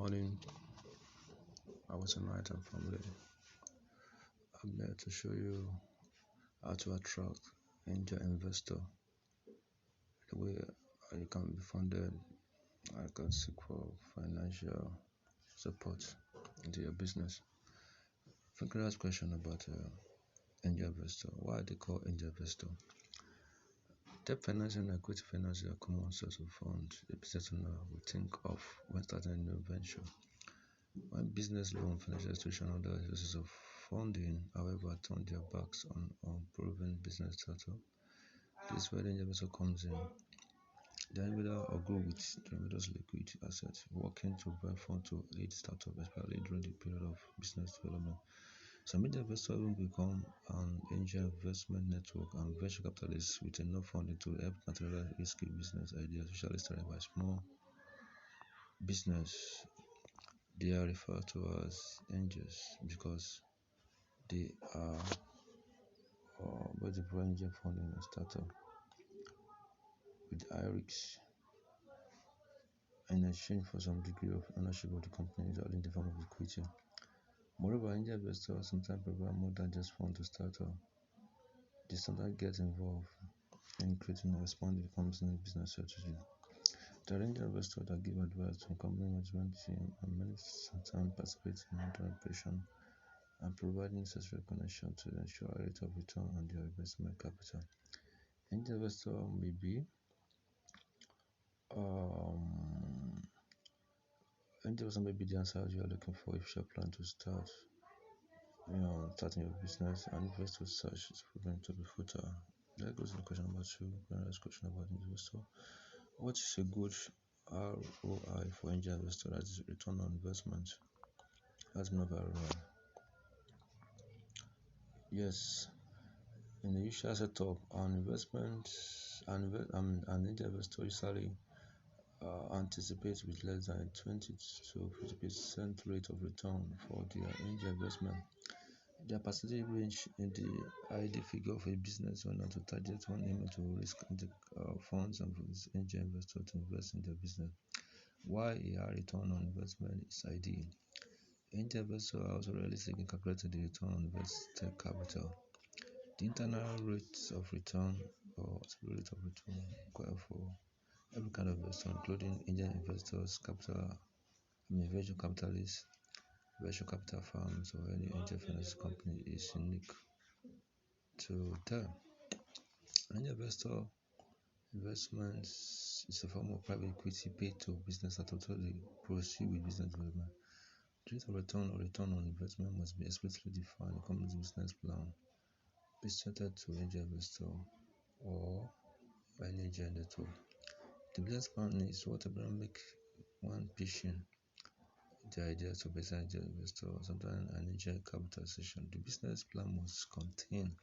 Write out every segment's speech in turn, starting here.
morning, hours and night and family. I'm here to show you how to attract angel investor. The way you can be funded, I can seek for financial support into your business. Frequently asked question about angel investor. Why they call angel investor? Debt financing and equity financing are common source of funds a business owner will think of when starting a new venture. When business loan, financial institution, and other sources of funding, however, turn their backs on unproven business startup, this is where the angel investor comes in. The individual or group with the investor's liquid assets, working to provide funds to aid startup, especially during the period of business development. Some angel investors will become an angel investment network and venture capitalists with enough funding to help materialize risky business ideas, especially started by small business. They are referred to as angels because they are both the angel funding and startup with high risks in exchange for some degree of ownership of the company, usually in the form of equity. Moreover, angel investors sometimes provide more than just funds to start up. They sometimes get involved in creating and expanding the company's business strategy. The angel investors that give advice to company management team and many sometimes participate in operation and providing necessary connection to ensure a rate of return on their investment capital. Angel investor may be the answer you are looking for if you are planning to start starting your business and investor search is proven to be futile. That goes to the question number 2. Next question about investor. What is a good ROI for angel investor? That is return on investment. That's not ROI. Yes, in the usual setup, an angel investor usually anticipates with less than 20 to 50% rate of return for their angel investment. Their percentage range in the ideal figure of a business owner to target one aim to risk the funds of his angel investor to invest in their business. Why a high return on investment is ideal. Angel investors are also rarely seeking calculating the return on invested capital. The internal rates of return or rate of return required for every kind of investor, including angel investors, venture capitalists, venture capital firms, or any angel finance company, is unique to them. Angel investor investments is a form of private equity paid to business that totally proceed with business development. The rate of return or return on investment must be explicitly defined in the company's business plan, presented to angel investor or an angel network. The business plan is whatever make one pitching the idea to business angel investor, sometimes an angel capitalization. The business plan must contain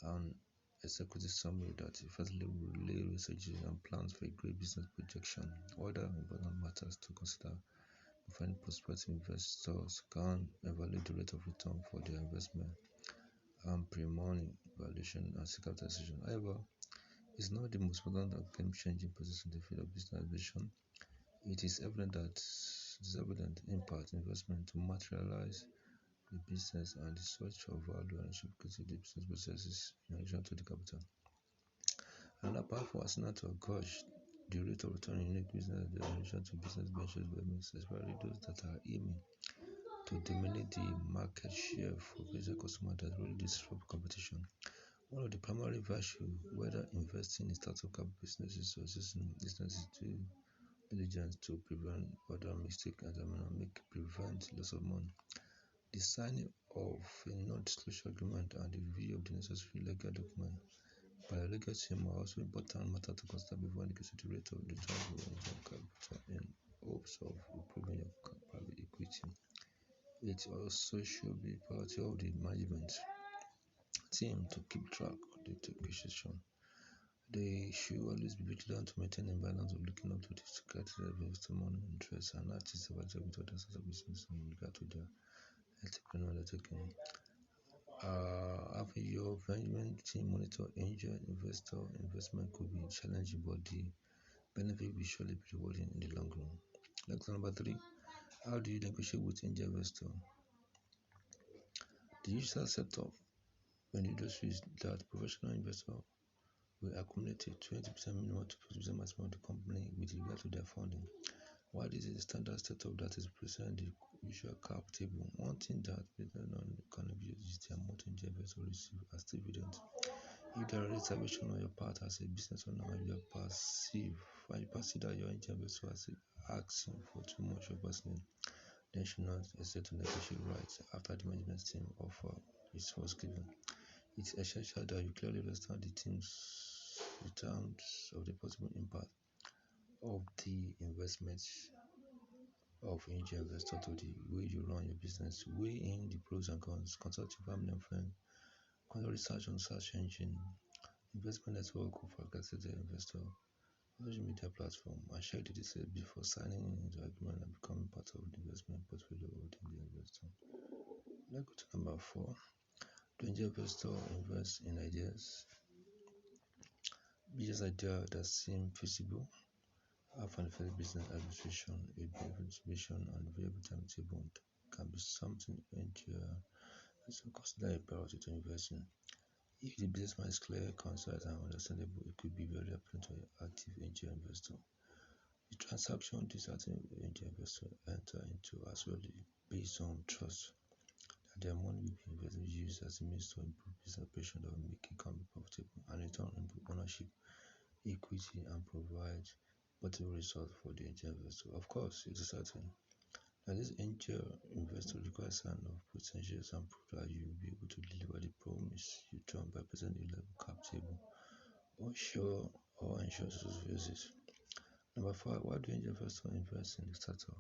an executive summary that effectively will relay researches and plans for a great business projection. Other important matters to consider before any prospective investors can evaluate the rate of return for their investment and pre-money valuation and capitalization. However, it's not the most important and game-changing process in the field of business aviation. It is evident impact investment to materialize the business and the search of value and reciprocity the business processes in addition to the capital. Another powerful arsenal to gauge the rate of return in unique business in addition to business ventures developments, especially those that are aiming to dominate the market share for business customers that really disrupt competition. One of the primary virtues, whether investing in startup businesses or existing businesses, due diligence to prevent other mistakes and prevent loss of money. The signing of a non-disclosure agreement and the review of the necessary legal document by a legal team are also important matter to consider before indicating the rate of return for angel capital in hopes of improving your private equity. It also should be part of the management team to keep track of the acquisition. They should always be vigilant to maintain a balance of looking up to the criteria of investor money interests and artists available with other sorts of business in regard to their entrepreneurial undertaking. Having your management team monitor angel investor investment could be challenging, but the benefit will surely be rewarding in the long run. Lesson number 3. How do you negotiate with angel investor? The usual setup when the industry is that professional investor will accumulate a 20% minimum to 50% maximum of the company with regard to their funding. While this is the standard setup that is present in the usual cap table, one thing that can be is the amount angel investor receive as dividends. If there are reservations on your part as a business owner and you perceive that your angel investor is asking for too much of personal, then should not hesitate to negotiate rights after the management team offer is first given. It's essential that you clearly understand the terms of the possible impact of the investments of angel investor to the way you run your business. Weigh in the pros and cons, consult your family and friends, conduct research on search engine, investment network of accredited investor, social media platform, and check the details before signing into agreement and becoming part of the investment portfolio of the angel investor. Let's go to number 4. Do angel investor invest in ideas? Business idea that seem feasible, have an effective business administration, a benefit mission, and viable timetable can be something angel investor consider a priority to invest in. If the business plan is clear, concise, and understandable, it could be very appealing to an active angel investor. The transaction this active angel investor enter into as well based on trust that their money will be invested used as a means to improve business operation that will make it company profitable and return improve ownership, equity, and provide multiple results for the angel investor. Of course, it is certain that this angel investor requires sign of potentials and prove that you will be able to deliver the promise you turn by presenting a level cap table or ensure success. Number 5, why do angel investors invest in the startup?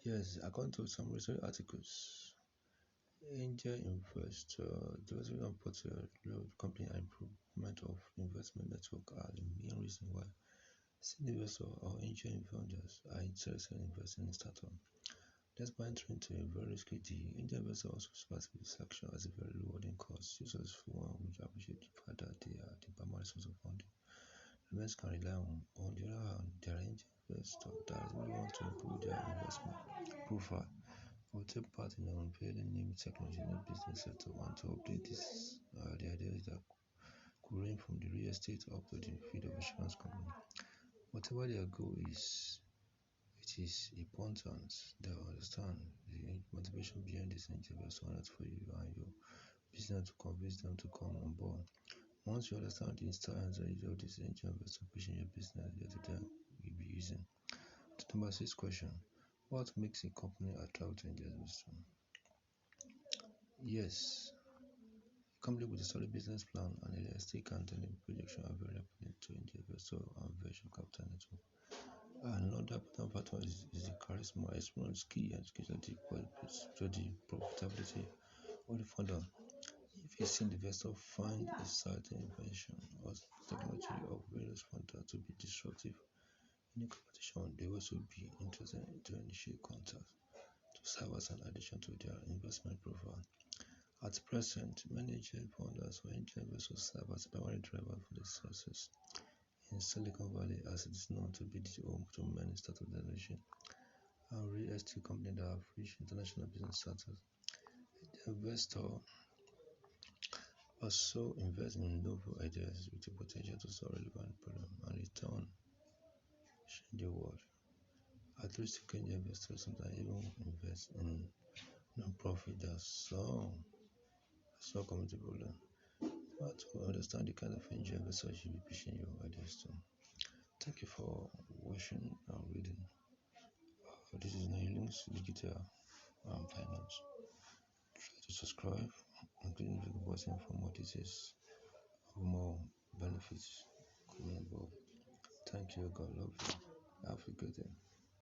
Yes, according to some research articles, angel investor development portfolio company and improvement of investment network are the main reason why seed investors or angel founders are interested in investing in startup. Despite entering into a very risky deal, angel investors also perceive this action as a very rewarding cause. Successful one which appreciate the fact that they are the primary source of funding. Investors can rely on the other hand, there are angel investors that really want to improve their investment profile or take part in unveiling new technology in the business sector and to update this the ideas that could range from the real estate up to the field of insurance company. Whatever their goal is, it is important that understand the motivation behind this angel investment for you and your business to convince them to come on board. Once you understand the instance of this angel investor pushing your business, the other will be using. To number 6 question. What makes a company attract to angel investor? Yes, a company with a solid business plan and a realistic and technical projection are very appealing to angel investor and venture capital network. Another important factor is the charisma, experience, key education, to the profitability of the founder. If a seed investor find a certain invention or technology of various founders to be disruptive in the competition, they will also be interested to initiate contact to serve as an addition to their investment profile. At present, many angel founders or angel investors serve as primary driver for the success in Silicon Valley, as it is known to be the home to many startup generation and real estate companies that have reached international business status. The investor also invest in novel ideas with the potential to solve relevant problems and return change the world. At least angel investors sometimes even invest in non-profit that solve community problem. But to understand the kind of angel investors you will be pitching your ideas to. Thank you for watching and reading. This is Neyolinks Digital and Finance. Try to subscribe and click the button for more details of more benefits coming above. Thank you. God love you. Have a good day.